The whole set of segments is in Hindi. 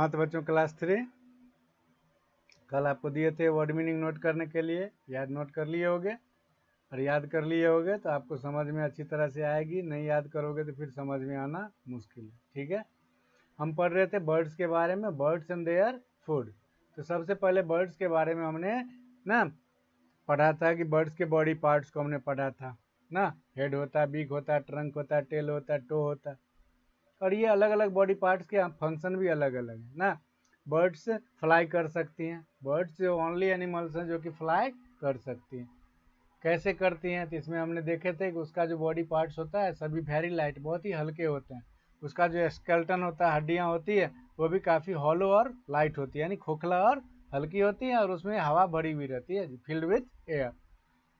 हाँ तो बच्चों क्लास 3 कल आपको दिए थे वर्ड मीनिंग नोट करने के लिए, याद नोट कर लिए होगे। और याद कर लिए होगे तो आपको समझ में अच्छी तरह से आएगी, नहीं याद करोगे तो फिर समझ में आना मुश्किल है। ठीक है, हम पढ़ रहे थे बर्ड्स के बारे में, बर्ड्स एंड देयर फूड। तो सबसे पहले बर्ड्स के बारे में हमने ना पढ़ा था कि बर्ड्स के बॉडी पार्ट्स को हमने पढ़ा था ना। हेड होता है, बीक होता है, ट्रंक होता है, टेल होता है, टो होता है। और ये अलग अलग बॉडी पार्ट्स के फंक्शन भी अलग अलग है ना। बर्ड्स फ्लाई कर सकती हैं, बर्ड्स जो ओनली एनिमल्स हैं जो कि फ्लाई कर सकती हैं। कैसे करती हैं तो इसमें हमने देखे थे कि उसका जो बॉडी पार्ट्स होता है सभी वेरी लाइट, बहुत ही हल्के होते हैं। उसका जो स्केलेटन होता है, हड्डियाँ होती है, वो भी काफ़ी हॉलो और लाइट होती है, यानी खोखला और हल्की होती है, और उसमें हवा भरी हुई रहती है, फिल्ड विथ एयर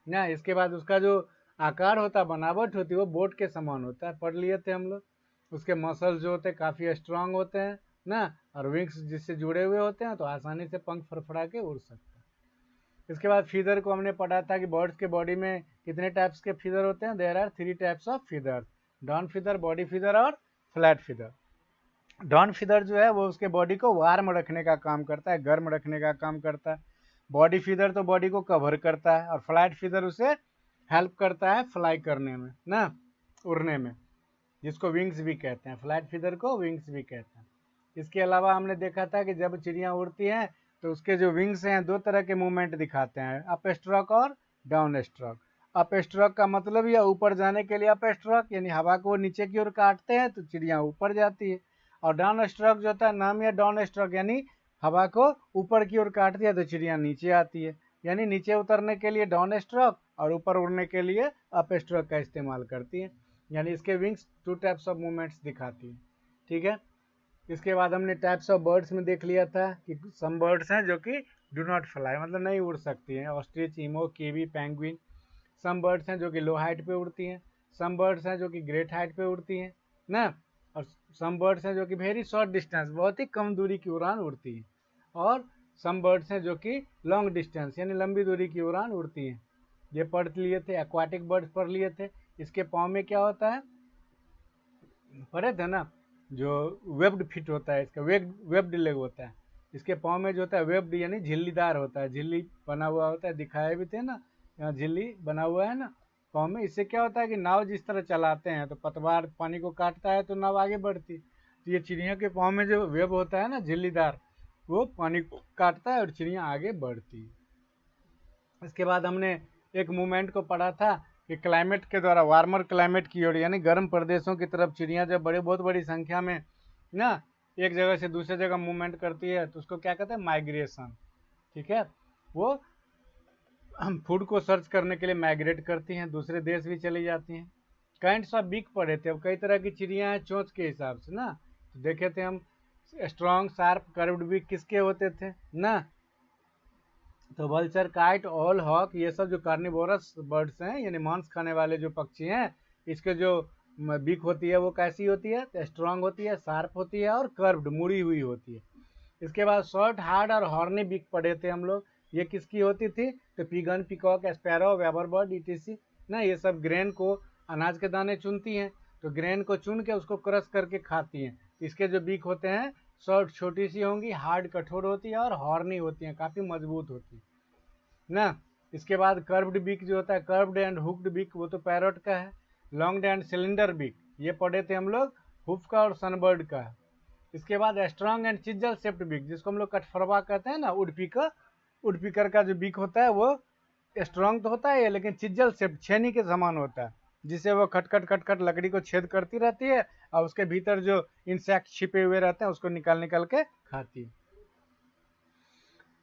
ना। इसके बाद उसका जो आकार होता है, बनावट होती है, वो बोट के समान होता है, पढ़ लिए थे हम लोग। उसके मसल्स जो होते हैं काफ़ी स्ट्रांग होते हैं ना, और विंग्स जिससे जुड़े हुए होते हैं, तो आसानी से पंख फड़फड़ा के उड़ सकते हैं। इसके बाद फीदर को हमने पढ़ा था कि बर्ड्स के बॉडी में कितने टाइप्स के फीदर होते हैं। There are 3 types of feather, down feather, body feather और फ्लैट फीदर। डाउन फीदर जो है वो उसके बॉडी को वार्म रखने का काम करता है, गर्म रखने का काम करता है। बॉडी फीदर तो बॉडी को कवर करता है, और फ्लैट फीदर उसे हेल्प करता है फ्लाई करने में ना, उड़ने में, जिसको विंग्स भी कहते हैं। फ्लैट फीदर को विंग्स भी कहते हैं। इसके अलावा हमने देखा था कि जब चिड़िया उड़ती हैं तो उसके जो विंग्स हैं 2 तरह के मूवमेंट दिखाते हैं, अप स्ट्रोक और डाउन स्ट्रोक। अप स्ट्रोक का मतलब यह ऊपर जाने के लिए अप स्ट्रोक, यानी हवा को नीचे की ओर काटते हैं तो चिड़िया ऊपर जाती है। और डाउन स्ट्रोक जो होता है नाम या डाउन स्ट्रोक, यानी हवा को ऊपर की ओर काटती है तो चिड़िया नीचे आती है, यानी नीचे उतरने के लिए डाउन स्ट्रोक और ऊपर उड़ने के लिए अप स्ट्रोक का इस्तेमाल करती है। यानी इसके विंग्स 2 टाइप्स ऑफ मूवमेंट्स दिखाती है। ठीक है, इसके बाद हमने टाइप्स ऑफ बर्ड्स में देख लिया था कि सम बर्ड्स हैं जो कि डू नॉट फ्लाई, मतलब नहीं उड़ सकती हैं, ostrich, emu, kiwi, penguin. Some birds हैं जो कि लो हाइट पे उड़ती हैं, सम बर्ड्स हैं जो कि ग्रेट हाइट पे उड़ती हैं ना, और सम बर्ड्स हैं जो कि वेरी शॉर्ट डिस्टेंस, बहुत ही कम दूरी की उड़ान उड़ती हैं, और सम बर्ड्स हैं जो कि लॉन्ग डिस्टेंस यानी लंबी दूरी की उड़ान उड़ती हैं। ये पढ़ लिए थे। एक्वाटिक बर्ड्स पढ़ लिए थे। इसके पाँव में क्या होता है, पढ़े थे ना, जो वेब्ड फिट होता है, इसका वेब्ड लेग होता है। इसके पाँव में जो होता है वेब्ड यानी झिल्लीदार होता है, झिल्ली बना हुआ होता है, दिखाए भी थे ना, यहाँ झिल्ली बना हुआ है ना पाँव में। इससे क्या होता है कि नाव जिस तरह चलाते हैं तो पतवार पानी को काटता है तो नाव आगे बढ़ती है। तो ये चिड़िया के पाँव में जो वेब होता है ना झिल्लीदार, वो पानी को काटता है और चिड़िया आगे बढ़ती है। इसके बाद हमने एक मूवमेंट को पढ़ा था कि क्लाइमेट के द्वारा वार्मर क्लाइमेट की ओर, यानी गर्म प्रदेशों की तरफ चिड़िया जब बहुत बड़ी संख्या में ना एक जगह से दूसरे जगह मूवमेंट करती है तो उसको क्या कहते हैं, माइग्रेशन। ठीक है, वो हम फूड को सर्च करने के लिए माइग्रेट करती हैं, दूसरे देश भी चली जाती हैं। काइंड्स ऑफ बीक पढ़े थे। अब कई तरह की चिड़िया हैं चोंच के हिसाब से ना, तो देखे थे हम स्ट्रॉन्ग, शार्प, कर्व्ड बीक किसके होते थे ना। तो वल्चर, काइट, ऑल, हॉक, ये सब जो कार्निवोरस बर्ड्स हैं यानी मांस खाने वाले जो पक्षी हैं, इसके जो बीक होती है वो कैसी होती है, तो स्ट्रांग होती है, शार्प होती है और कर्व्ड मुड़ी हुई होती है। इसके बाद शॉर्ट, हार्ड और हॉर्नी बीक पढ़े थे हम लोग। ये किसकी होती थी, तो pigeon, peacock, sparrow, weber bird, etc ना, ये सब ग्रेन को, अनाज के दाने चुनती हैं, तो ग्रेन को चुन के उसको क्रश करके खाती हैं। इसके जो बीक होते हैं शॉर्ट छोटी सी होंगी, हार्ड कठोर होती है, और हॉर्नी होती हैं, काफ़ी मजबूत होती है ना। इसके बाद कर्व्ड बीक जो होता है, कर्व्ड एंड हुक्ड बीक, वो तो पैरट का है। लॉन्ग एंड सिलेंडर बीक ये पढ़े थे हम लोग, हुफ का और सनबर्ड का है। इसके बाद स्ट्रॉन्ग एंड चिज्जल शेप्ड बीक, जिसको हम लोग कठफरवा कहते हैं ना, वुडपीकर, वुडपीकर का जो बीक होता है वो स्ट्रॉन्ग तो होता है लेकिन चिज्जल शेप, छेनी के समान होता है, जिससे वो खटखट खटखट लकड़ी को छेद करती रहती है, और उसके भीतर जो इंसेक्ट छिपे हुए रहते हैं उसको निकाल निकाल के खाती है।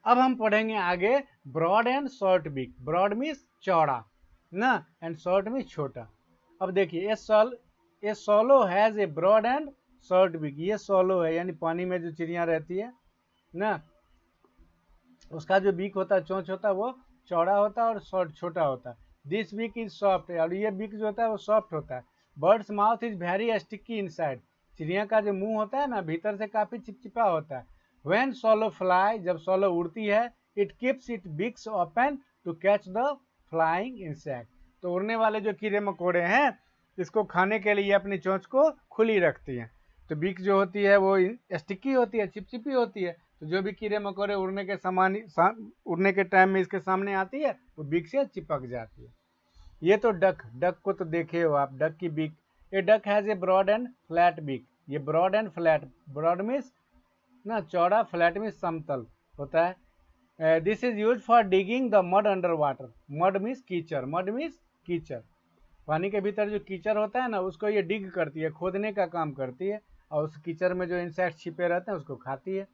अब हम पढ़ेंगे आगे broad and short beak. Broad means चौड़ा ना, एंड शॉर्ट मीन्स छोटा। अब देखिए a swallow has a broad and short beak. ये सोलो है यानी पानी में जो चिड़िया रहती है ना, उसका जो बीक होता है, चोंच होता है, वो चौड़ा होता है और शॉर्ट छोटा होता है। दिस बीक इज सॉफ्ट, और ये बीक जो होता है वो सॉफ्ट होता है। Birds mouth is very sticky inside. चिड़िया का जो मुंह होता है ना भीतर से काफी चिपचिपा होता है। व्हेन सोलो फ्लाई, जब सोलो उड़ती है, it keeps it beaks open to catch the flying insect. तो उड़ने वाले जो कीड़े मकोड़े हैं इसको खाने के लिए अपनी चोंच को खुली रखती हैं। तो बीक जो होती है वो स्टिकी होती है, चिपचिपी होती है, तो जो भी कीड़े मकोड़े उड़ने के उड़ने के टाइम में इसके सामने आती है वो बीक से चिपक जाती है। ये तो डक को तो देखे हो आप, डक की beak. A duck has a broad and flat beak. ये broad and flat, broad means ना चौड़ा, फ्लैट मीन्स समतल होता है। This is use for digging the mud under water. Mud means कीचड़, मड मीन्स कीचड़। पानी के भीतर जो कीचड़ होता है ना उसको ये डिग करती है, खोदने का काम करती है, और उस कीचड़ में जो इंसेक्ट छिपे रहते हैं उसको खाती है।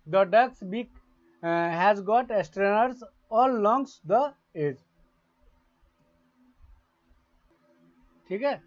The duck's beak has got strainers all along the edge. ठीक है,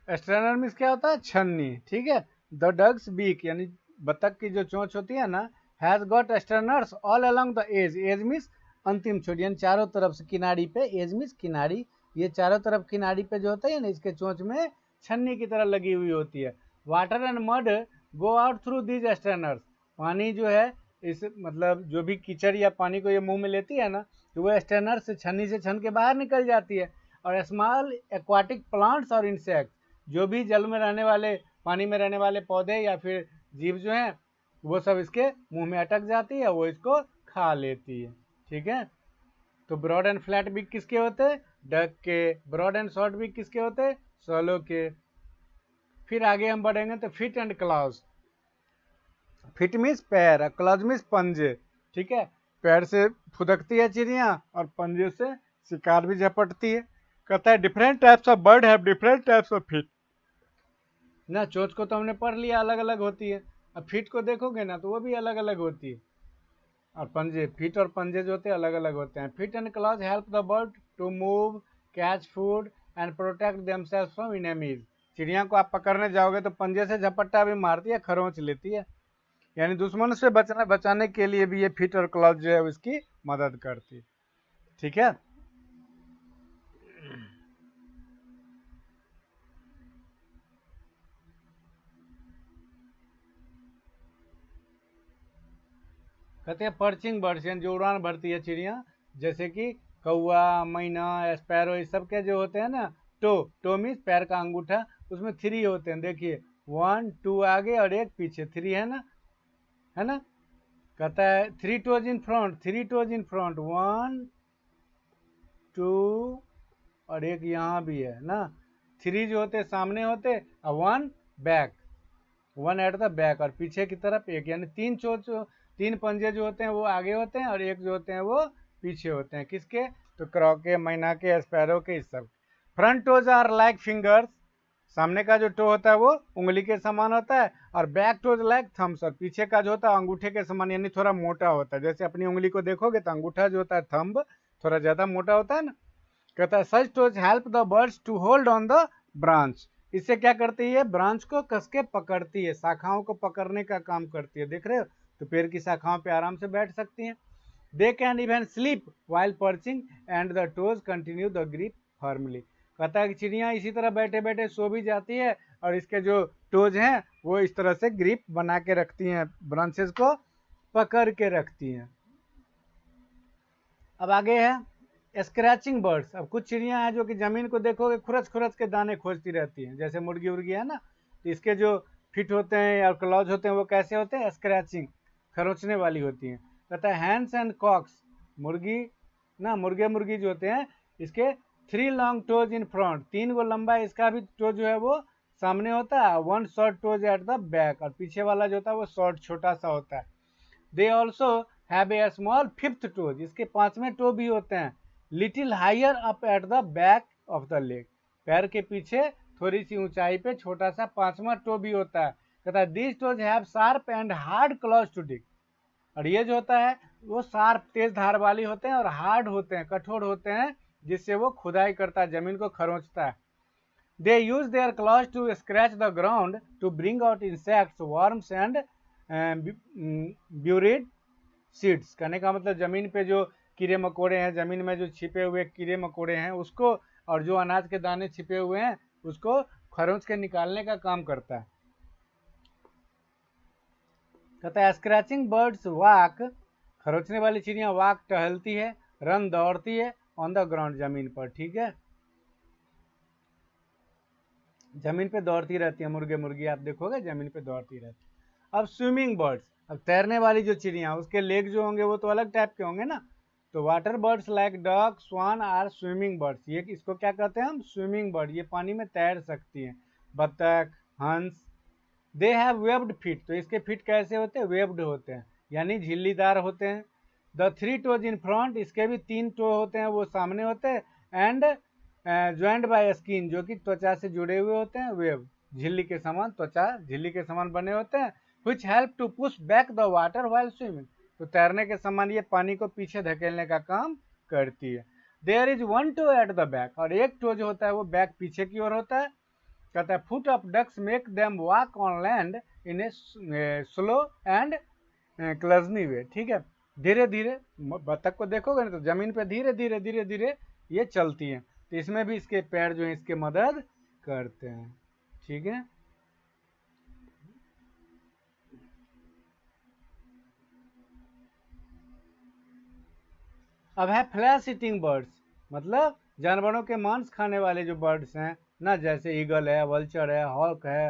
स्ट्रेनर मीन्स क्या होता है, छन्नी। ठीक है, द डक्स बीक यानी बतख की जो चोंच होती है ना, has got strainers all along the edge. Edge means अंतिम छोर, यानी चारों तरफ से किनारी पे, एज मीन्स किनारी, ये चारों तरफ किनारी पे जो होता है ना इसके चोंच में छन्नी की तरह लगी हुई होती है। Water and mud go out through these strainers. पानी जो है इस मतलब जो भी कीचड़ या पानी को ये मुंह में लेती है ना, तो वो स्ट्रेनर से, छन्नी से छन के बाहर निकल जाती है। और स्मॉल एक्वाटिक प्लांट्स और इंसेक्ट, जो भी जल में रहने वाले, पानी में रहने वाले पौधे या फिर जीव जो हैं वो सब इसके मुंह में अटक जाती है, वो इसको खा लेती है। ठीक है, तो ब्रॉड एंड फ्लैट बीक किसके होते हैं, डक के। ब्रॉड एंड शॉर्ट बीक किसके होते हैं, सोलो के। फिर आगे हम बढ़ेंगे तो fit and clause. Fit means पैर, क्लॉज मीन्स पंजे। ठीक है, पैर से फुदकती है चिड़िया और पंजे से शिकार भी झपटती है। कहता है different types of bird have different types of fit. ना चोंच को तो हमने पढ़ लिया अलग अलग होती है, अब फिट को देखोगे ना तो वो भी अलग अलग होती है। और पंजे, फिट और पंजे जो होते हैं अलग अलग होते हैं। Feet and claws help the bird to move, catch food and protect themselves from enemies. चिड़िया को आप पकड़ने जाओगे तो पंजे से झपट्टा भी मारती है, खरोंच लेती है, यानी दुश्मन से बचाने के लिए भी ये फिट और क्लॉज जो है उसकी मदद करती है। ठीक है, कहते हैं पर्चिंग बर्ड्स, यानी जो उड़ान भरती है चिड़िया, जैसे कि कौआ, मैना, स्पैरो, इस सब के जो होते हैं ना, टो मीन्स पैर का अंगूठा, उसमें 3 होते हैं। देखिए 1 2 आगे और 1 पीछे, 3 है ना, है ना। कहता है 3 toes in front, 3 toes in front, 1 2 और 1 यहाँ भी है ना। 3 जो होते सामने होते और 1 बैक, 1 एट द बैक, और पीछे की तरफ 1, यानी 3 चोच, 3 पंजे जो होते हैं वो आगे होते हैं और 1 जो होते हैं वो पीछे होते हैं। किसके, तो क्रॉ के, मैना के, स्पैरो के, इस सब। Front toes are like fingers. सामने का जो टो होता है वो उंगली के समान होता है, और बैक टोज लाइक थम्स। और पीछे का जो होता है अंगूठे के समान, यानी थोड़ा मोटा होता है। जैसे अपनी उंगली को देखोगे तो अंगूठा जो होता है थंब थोड़ा ज्यादा मोटा होता है ना। कहता है such toes help the birds to hold on the branch. इससे क्या करती है, ब्रांच को कस के पकड़ती है, शाखाओं को पकड़ने का काम करती है। देख रहे हो, तो पेड़ की शाखाओं पे आराम से बैठ सकती हैं। They can even sleep while perching and the toes continue the grip firmly. कहता है कि चिड़िया इसी तरह बैठे बैठे सो भी जाती है, और इसके जो टोज हैं वो इस तरह से ग्रिप बना के रखती हैं, ब्रांचेस को पकड़ के रखती हैं। अब आगे है स्क्रैचिंग बर्ड्स। अब कुछ चिड़िया हैं जो कि जमीन को देखोगे खुरच खुरच के दाने खोजती रहती हैं, जैसे मुर्गी उर्गी है ना, तो इसके जो फिट होते हैं और क्लॉज होते हैं वो कैसे होते हैं, स्क्रैचिंग, खरोचने वाली होती हैं। कहता है हैंड्स एंड कॉक्स, मुर्गी ना, मुर्गे मुर्गी जो होते हैं इसके 3 लॉन्ग टोज इन फ्रंट, 3 गो लंबा इसका भी टोज जो है वो सामने होता है, 1 short toes eight the back, और पीछे वाला जो होता है वो शॉर्ट छोटा सा होता है। They also have a small 5th toes, इसके 5वें टो भी होते हैं, little higher up at the back of the leg, पैर के पीछे थोड़ी सी ऊंचाई पे छोटा सा 5वां टो भी होता है। कहता है this toes have sharp and hard claws to dig. और ये जो होता है वो शार्प, तेज धार वाली होते हैं और हार्ड होते हैं, कठोर होते हैं, जिससे वो खुदाई करता है, जमीन को खरोंचता है। They use their claws to scratch the ground to bring out insects, worms and buried seeds. कहने का मतलब जमीन पे जो कीड़े मकोड़े हैं, जमीन में जो छिपे हुए कीड़े मकोड़े हैं उसको, और जो अनाज के दाने छिपे हुए हैं उसको खरोंच के निकालने का काम करता है। कहता है स्क्रैचिंग बर्ड्स वॉक, खरोचने वाली चिड़िया वॉक टहलती है, रन दौड़ती है, ऑन द ग्राउंड, जमीन पर। ठीक है, जमीन पे दौड़ती रहती है, मुर्गे मुर्गी आप देखोगे जमीन पे दौड़ती रहती है। अब स्विमिंग बर्ड्स, अब तैरने वाली जो चिड़िया, उसके लेग जो होंगे वो तो अलग टाइप के होंगे ना। तो water birds like duck swan are swimming birds, ये इसको क्या कहते हैं हम, स्विमिंग बर्ड, ये पानी में तैर सकती हैं। बतख, हंस, दे हैव वेब्ड फीट, तो इसके फीट कैसे होते हैं, वेब्ड होते हैं, यानी झिल्लीदार होते हैं। The three toes in front, इसके भी 3 टो होते हैं, वो सामने होते हैं। एंड ज्वाइंट बाय स्किन, जो कि त्वचा से जुड़े हुए होते हैं, वेब, झिल्ली के समान, त्वचा झिल्ली के समान बने होते हैं। Which help to push back the water while swimming, तो तैरने के समान ये पानी को पीछे धकेलने का काम करती है। There is one toe at the back, और एक टो जो होता है वो बैक पीछे की ओर होता है। कहता है foot of ducks make them walk on land in a slow and clumsy way, ठीक है, धीरे धीरे, बतख को देखोगे ना तो जमीन पे धीरे धीरे धीरे धीरे ये चलती हैं, तो इसमें भी इसके पैर जो है इसके मदद करते हैं, ठीक है। अब है फ्लैश ईटिंग बर्ड्स, मतलब जानवरों के मांस खाने वाले जो बर्ड्स हैं ना, जैसे ईगल है, वल्चर है, हॉक है,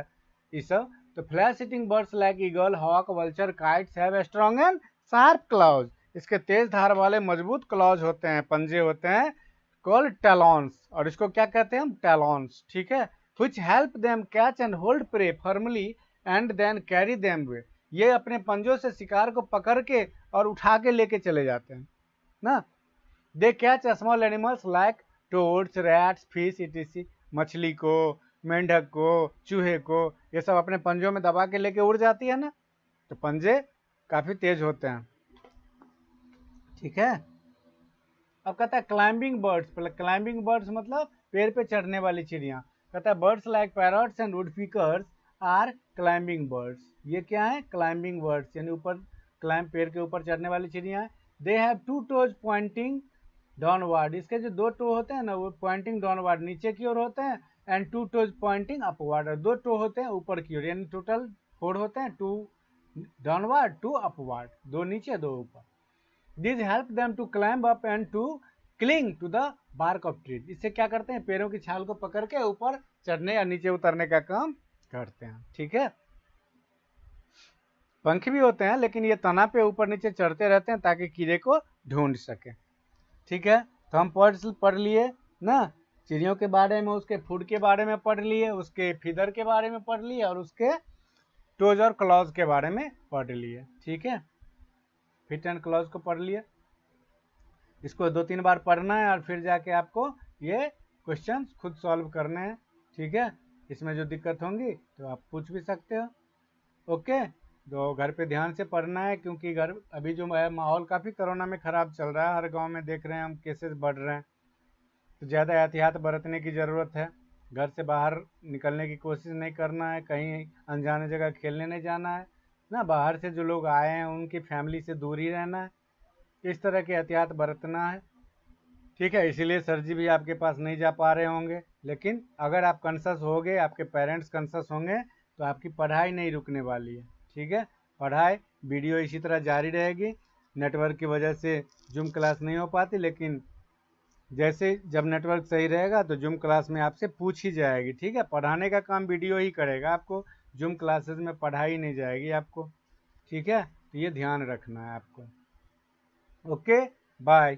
ये सब। तो flesh eating birds like eagle, hawk, vulture, kites have strong and sharp claws, इसके तेज धार वाले मजबूत क्लॉज होते हैं, पंजे होते हैं, कॉल्ड टैलॉन्स, और इसको क्या कहते हैं हम, टैलॉन्स, ठीक है। which help them catch and hold prey firmly and then carry them away, ये अपने पंजों से शिकार को पकड़ के और उठा के लेके चले जाते हैं ना। They catch small animals like toads, rats, fish etc, मछली को, मेंढक को, चूहे को, ये सब अपने पंजों में दबा के लेके उड़ जाती है ना, तो पंजे काफी तेज होते हैं, ठीक है। अब कहता है क्लाइंबिंग बर्ड्स, क्लाइंबिंग बर्ड्स मतलब पेड़ पे चढ़ने वाली चिड़िया। कहता है birds like parrots and woodpeckers are climbing birds, ये क्या है, क्लाइंबिंग बर्ड्स, यानी ऊपर क्लाइंब, पेड़ के ऊपर चढ़ने वाली चिड़िया है। They have 2 toes pointing downward, इसके जो 2 टो होते हैं ना वो पॉइंटिंग डाउनवर्ड नीचे की ओर होते हैं, and 2 toes pointing upward, 2 toe होते हैं ऊपर की ओर, यानी टोटल 4 होते हैं, 2 डाउनवर्ड 2 अपवर्ड, 2 नीचे 2 ऊपर। This help them to climb up and to cling to the bark of trees, इससे क्या करते हैं, पेड़ों की छाल को पकड़ के ऊपर चढ़ने या नीचे उतरने का काम करते हैं, ठीक है। पंख भी होते हैं लेकिन ये तना पे ऊपर नीचे चढ़ते रहते हैं ताकि कीड़े को ढूंढ सके, ठीक है। तो हम पढ़ लिए ना, चिड़ियों के बारे में, उसके फूड के बारे में पढ़ लिए, उसके फीदर के बारे में पढ़ लिए, और उसके टोज और क्लॉज के बारे में पढ़ लिए, ठीक है। फिट एंड क्लॉज को पढ़ लिए, इसको 2-3 बार पढ़ना है और फिर जाके आपको ये क्वेश्चन खुद सॉल्व करने हैं, ठीक है। इसमें जो दिक्कत होंगी तो आप पूछ भी सकते हो, ओके। तो घर पे ध्यान से पढ़ना है, क्योंकि घर अभी जो है माहौल काफ़ी कोरोना में ख़राब चल रहा है, हर गांव में देख रहे हैं हम केसेस बढ़ रहे हैं, तो ज़्यादा एहतियात बरतने की ज़रूरत है। घर से बाहर निकलने की कोशिश नहीं करना है, कहीं अनजाने जगह खेलने नहीं जाना है ना, बाहर से जो लोग आए हैं उनकी फैमिली से दूर ही रहना है, इस तरह के एहतियात बरतना है, ठीक है। इसीलिए सर जी भी आपके पास नहीं जा पा रहे होंगे, लेकिन अगर आप कंसस होंगे, आपके पेरेंट्स कंसस होंगे, तो आपकी पढ़ाई नहीं रुकने वाली है, ठीक है। पढ़ाई वीडियो इसी तरह जारी रहेगी, नेटवर्क की वजह से जूम क्लास नहीं हो पाती, लेकिन जैसे जब नेटवर्क सही रहेगा तो जूम क्लास में आपसे पूछ ही जाएगी, ठीक है। पढ़ाने का काम वीडियो ही करेगा, आपको जूम क्लासेस में पढ़ाई नहीं जाएगी आपको, ठीक है। तो ये ध्यान रखना है आपको, ओके, बाय।